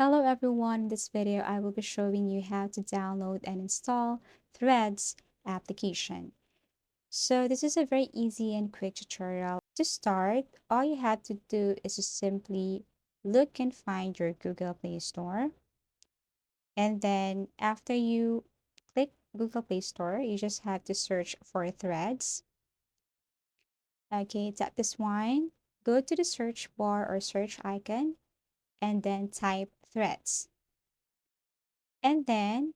Hello everyone, in this video I will be showing you how to download and install Threads application. So this is a very easy and quick tutorial. To start, all you have to do is to simply look and find your Google Play Store. And then after you click Google Play Store, you just have to search for Threads. Okay, tap this one, go to the search bar or search icon, and then type Threads. And then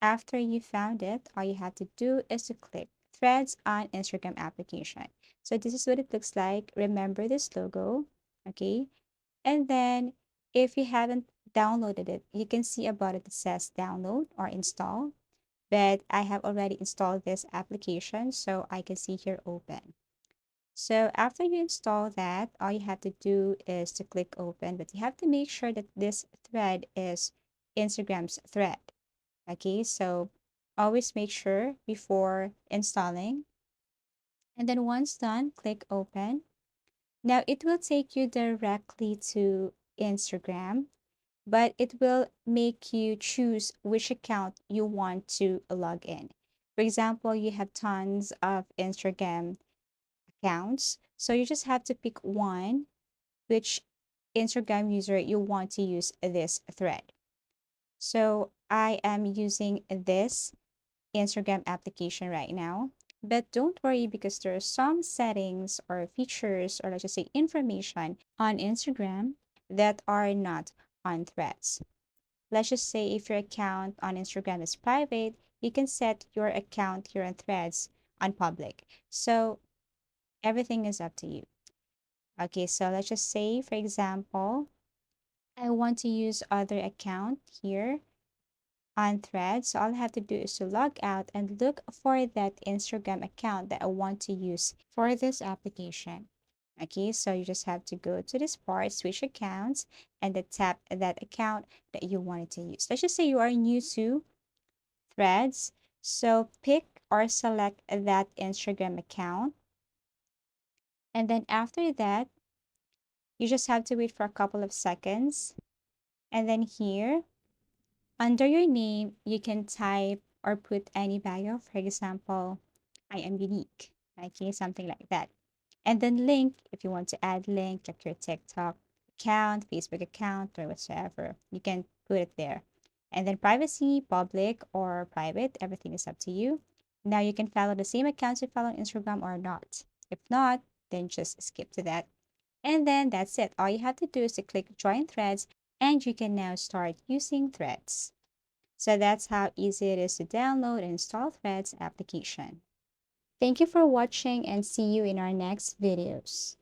after you found it, all you have to do is to click Threads on Instagram application. So this is what it looks like. Remember this logo, okay? And then if you haven't downloaded it, you can see a button that says download or install. But I have already installed this application, so I can see here open. So after you install that, all you have to do is to click open, but you have to make sure that this thread is Instagram's thread. Okay, so always make sure before installing. And then once done, click open. Now it will take you directly to Instagram, but it will make you choose which account you want to log in. For example, you have tons of Instagram accounts, so you just have to pick one which Instagram user you want to use this thread. So I am using this Instagram application right now. But don't worry because there are some settings or features or let's just say information on Instagram that are not on Threads. Let's just say if your account on Instagram is private, you can set your account here on Threads on public. So everything is up to you. Okay, so let's just say, for example, I want to use other account here on Threads. So all I have to do is to log out and look for that Instagram account that I want to use for this application. Okay, so you just have to go to this part, switch accounts, and then tap that account that you wanted to use. Let's just say you are new to Threads. So pick or select that Instagram account. And then after that, you just have to wait for a couple of seconds. And then here, under your name, you can type or put any bio. For example, I am unique. Okay, something like that. And then link, if you want to add link, like your TikTok account, Facebook account, or whatsoever, you can put it there. And then privacy, public or private, everything is up to you. Now you can follow the same accounts you follow on Instagram or not. If not, then just skip to that. And then that's it. All you have to do is to click join threads and you can now start using threads. So that's how easy it is to download and install Threads application. Thank you for watching and see you in our next videos.